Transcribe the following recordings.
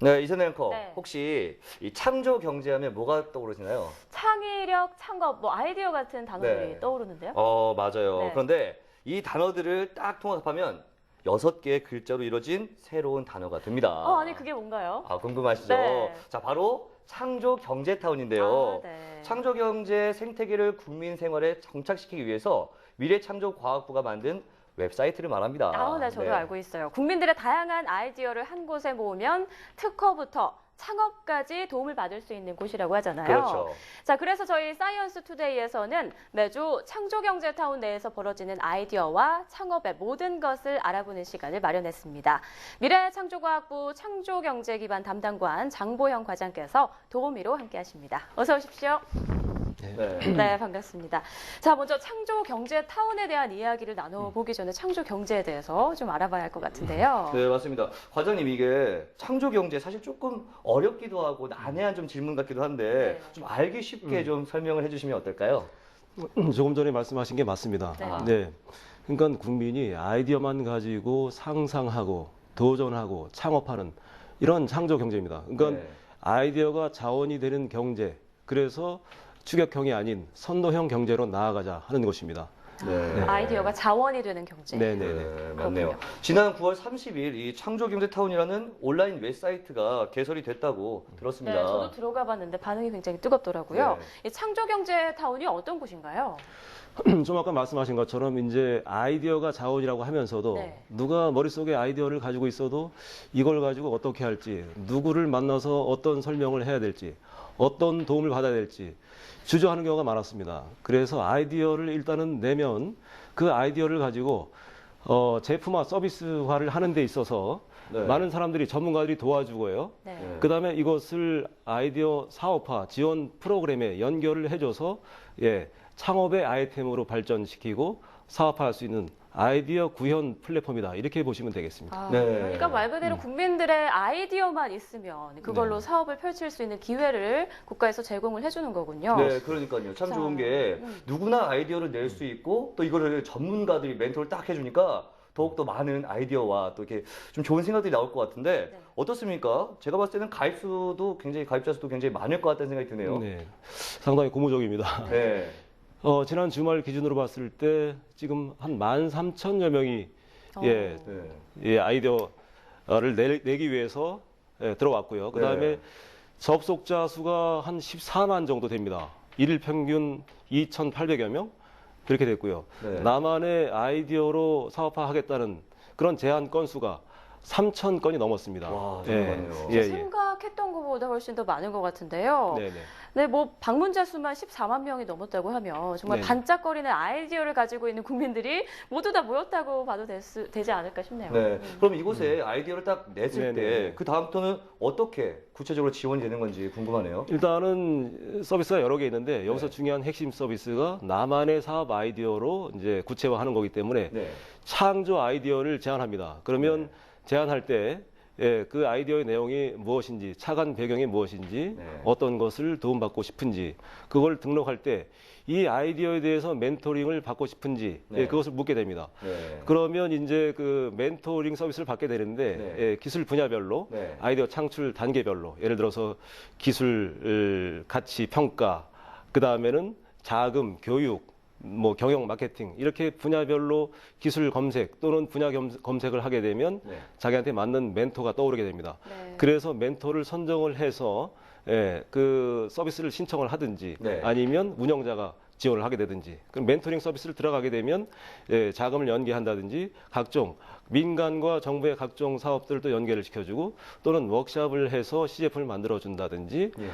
네, 이선혜 앵커. 네. 혹시 이 창조 경제하면 뭐가 떠오르시나요? 창의력, 창업, 뭐 아이디어 같은 단어들이 네. 떠오르는데요. 맞아요. 네. 그런데 이 단어들을 딱 통합하면 6개의 글자로 이루어진 새로운 단어가 됩니다. 아니 그게 뭔가요? 궁금하시죠? 네. 자, 바로 창조 경제타운인데요. 네. 창조 경제 생태계를 국민 생활에 정착시키기 위해서 미래창조과학부가 만든 웹사이트를 말합니다. 네, 저도 알고 있어요. 국민들의 다양한 아이디어를 한 곳에 모으면 특허부터 창업까지 도움을 받을 수 있는 곳이라고 하잖아요. 그렇죠. 자, 그래서 저희 사이언스 투데이에서는 매주 창조경제타운 내에서 벌어지는 아이디어와 창업의 모든 것을 알아보는 시간을 마련했습니다. 미래창조과학부 창조경제기반 담당관 장보영 과장께서 도우미로 함께하십니다. 어서 오십시오. 네. 네, 반갑습니다. 자, 먼저 창조경제타운에 대한 이야기를 나눠보기 전에 창조경제에 대해서 좀 알아봐야 할 것 같은데요. 네, 맞습니다. 과장님, 이게 창조 경제 사실 조금 어렵기도 하고 난해한 좀 질문 같기도 한데 네. 좀 알기 쉽게 좀 설명을 해주시면 어떨까요? 조금 전에 말씀하신 게 맞습니다. 네. 그러니까 국민이 아이디어만 가지고 상상하고 도전하고 창업하는 이런 창조 경제입니다. 그러니까 네. 아이디어가 자원이 되는 경제. 그래서 추격형이 아닌 선도형 경제로 나아가자 하는 것입니다. 네. 아이디어가 자원이 되는 경제. 네, 맞네요. 그렇군요. 지난 9월 30일 이 창조경제타운이라는 온라인 웹사이트가 개설이 됐다고 들었습니다. 네, 저도 들어가 봤는데 반응이 굉장히 뜨겁더라고요. 네. 이 창조경제타운이 어떤 곳인가요? 좀 아까 말씀하신 것처럼 이제 아이디어가 자원이라고 하면서도 네. 누가 머릿속에 아이디어를 가지고 있어도 이걸 가지고 어떻게 할지, 누구를 만나서 어떤 설명을 해야 될지, 어떤 도움을 받아야 될지 주저하는 경우가 많았습니다. 그래서 아이디어를 일단은 내면 그 아이디어를 가지고 제품화, 서비스화를 하는 데 있어서 네. 많은 사람들이 전문가들이 도와주고요. 네. 그다음에 이것을 아이디어 사업화 지원 프로그램에 연결을 해줘서 창업의 아이템으로 발전시키고 사업화할 수 있는 아이디어 구현 플랫폼이다. 이렇게 보시면 되겠습니다. 네. 그러니까 말 그대로 국민들의 아이디어만 있으면 그걸로 네. 사업을 펼칠 수 있는 기회를 국가에서 제공을 해주는 거군요. 네, 그러니까요. 참 자, 좋은 게 누구나 아이디어를 낼 수 있고 또 이거를 전문가들이 멘토를 딱 해주니까 더욱더 많은 아이디어와 또 이렇게 좀 좋은 생각들이 나올 것 같은데 네. 어떻습니까? 제가 봤을 때는 가입자 수도 굉장히 많을 것 같다는 생각이 드네요. 네, 상당히 고무적입니다. 네. 지난 주말 기준으로 봤을 때 지금 한 13,000여 명이 네. 아이디어를 내기 위해서 들어왔고요. 그다음에 네. 접속자 수가 한 14만 정도 됩니다. 일일 평균 2,800여 명 그렇게 됐고요. 네. 나만의 아이디어로 사업화하겠다는 그런 제안 건수가 3,000건이 넘었습니다. 와, 정말 많네요. 생각했던 것보다 훨씬 더 많은 것 같은데요. 네네. 네, 뭐 방문자 수만 14만 명이 넘었다고 하면 정말 네. 반짝거리는 아이디어를 가지고 있는 국민들이 모두 다 모였다고 봐도 되지 않을까 싶네요. 네. 그럼 이곳에 아이디어를 딱 냈을 네네. 때 그 다음부터는 어떻게 구체적으로 지원이 되는 건지 궁금하네요. 일단은 서비스가 여러 개 있는데 여기서 네. 중요한 핵심 서비스가 나만의 사업 아이디어로 이제 구체화하는 거기 때문에 네. 창조 아이디어를 제안합니다. 그러면 제안할 때 그 아이디어의 내용이 무엇인지, 차관 배경이 무엇인지, 네. 어떤 것을 도움받고 싶은지, 그걸 등록할 때 이 아이디어에 대해서 멘토링을 받고 싶은지 네. 그것을 묻게 됩니다. 네. 그러면 이제 그 멘토링 서비스를 받게 되는데 네. 기술 분야별로 네. 아이디어 창출 단계별로 예를 들어서 기술 가치 평가 그 다음에는 자금 교육 뭐 경영 마케팅 이렇게 분야별로 기술 검색 또는 분야 검색을 하게 되면 네. 자기한테 맞는 멘토가 떠오르게 됩니다. 네. 그래서 멘토를 선정을 해서 그 서비스를 신청을 하든지 네. 아니면 운영자가 지원을 하게 되든지 그럼 멘토링 서비스를 들어가게 되면 자금을 연계한다든지 각종 민간과 정부의 각종 사업들도 연계를 시켜주고 또는 워크숍을 해서 시제품을 만들어준다든지 예.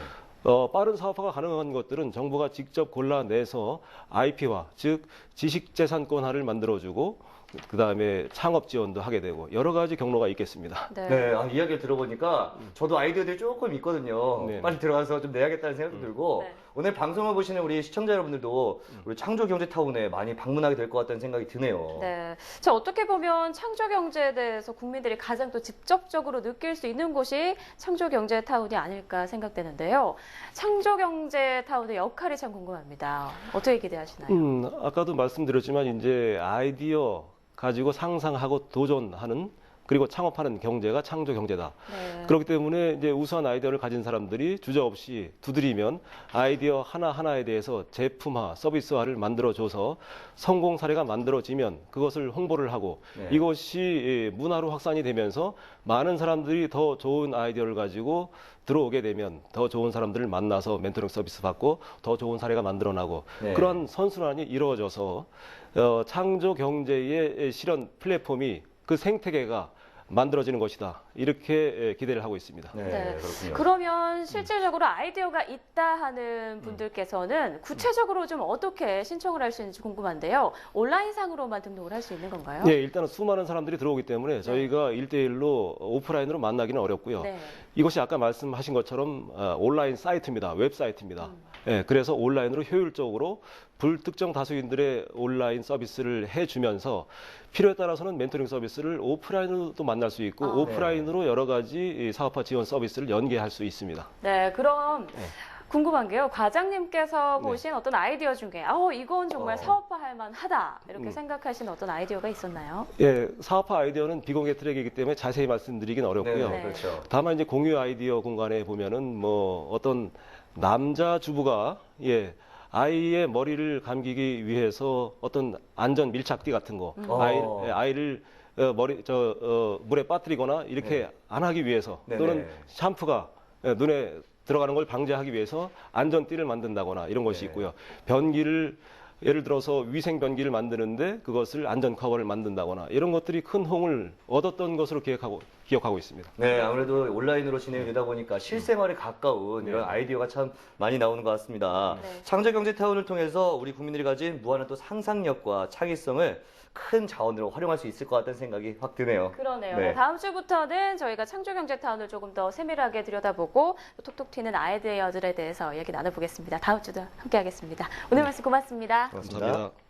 빠른 사업화가 가능한 것들은 정부가 직접 골라내서 IP화, 즉 지식재산권화를 만들어주고 그 다음에 창업 지원도 하게 되고 여러 가지 경로가 있겠습니다. 네. 네, 이야기를 들어보니까 저도 아이디어들이 조금 있거든요. 네. 빨리 들어가서 좀 내야겠다는 생각도 들고 네. 오늘 방송을 보시는 우리 시청자 여러분들도 우리 창조경제타운에 많이 방문하게 될 것 같다는 생각이 드네요. 네. 자, 어떻게 보면 창조경제에 대해서 국민들이 가장 또 직접적으로 느낄 수 있는 곳이 창조경제타운이 아닐까 생각되는데요. 창조경제타운의 역할이 참 궁금합니다. 어떻게 기대하시나요? 아까도 말씀드렸지만 이제 아이디어 가지고 상상하고 도전하는 그리고 창업하는 경제가 창조 경제다. 네. 그렇기 때문에 이제 우수한 아이디어를 가진 사람들이 주저없이 두드리면 아이디어 하나하나에 대해서 제품화, 서비스화를 만들어줘서 성공 사례가 만들어지면 그것을 홍보를 하고 네. 이것이 문화로 확산이 되면서 많은 사람들이 더 좋은 아이디어를 가지고 들어오게 되면 더 좋은 사람들을 만나서 멘토링 서비스 받고 더 좋은 사례가 만들어나고 네. 그러한 선순환이 이루어져서 창조 경제의 실현 플랫폼이 그 생태계가 만들어지는 것이다. 이렇게 기대를 하고 있습니다. 네, 네. 그렇군요. 그러면 실질적으로 아이디어가 있다 하는 분들께서는 구체적으로 좀 어떻게 신청을 할 수 있는지 궁금한데요. 온라인상으로만 등록을 할 수 있는 건가요? 예, 일단은 수많은 사람들이 들어오기 때문에 저희가 1대1로 오프라인으로 만나기는 어렵고요. 네. 이것이 아까 말씀하신 것처럼 온라인 사이트입니다. 웹사이트입니다. 예, 그래서 온라인으로 효율적으로 불특정 다수인들의 온라인 서비스를 해주면서 필요에 따라서는 멘토링 서비스를 오프라인으로도 만날 수 있고 오프라인으로 여러 가지 이 사업화 지원 서비스를 연계할 수 있습니다. 네, 그럼 궁금한 게요. 과장님께서 네. 보신 어떤 아이디어 중에 이건 정말 사업화할 만하다 이렇게 생각하신 어떤 아이디어가 있었나요? 예, 사업화 아이디어는 비공개 트랙이기 때문에 자세히 말씀드리긴 어렵고요. 네, 그렇죠. 다만 이제 공유 아이디어 공간에 보면은 뭐 어떤 남자 주부가 아이의 머리를 감기기 위해서 어떤 안전 밀착띠 같은 거 아이를 물에 빠뜨리거나 이렇게 안 하기 위해서 네네. 또는 샴푸가 눈에 들어가는 걸 방지하기 위해서 안전띠를 만든다거나 이런 것이 네. 있고요. 변기를 예를 들어서 위생 변기를 만드는데 그것을 안전 커버를 만든다거나 이런 것들이 큰 호응을 얻었던 것으로 기억하고 있습니다. 네, 아무래도 온라인으로 진행이 되다 보니까 실생활에 가까운 이런 아이디어가 참 많이 나오는 것 같습니다. 네. 창조경제타운을 통해서 우리 국민들이 가진 무한한 또 상상력과 창의성을 큰 자원으로 활용할 수 있을 것 같다는 생각이 확 드네요. 그러네요. 네. 다음 주부터는 저희가 창조경제타운을 조금 더 세밀하게 들여다보고 톡톡 튀는 아이디어들에 대해서 얘기 나눠보겠습니다. 다음 주도 함께하겠습니다. 오늘 말씀 고맙습니다. 고맙습니다. 감사합니다.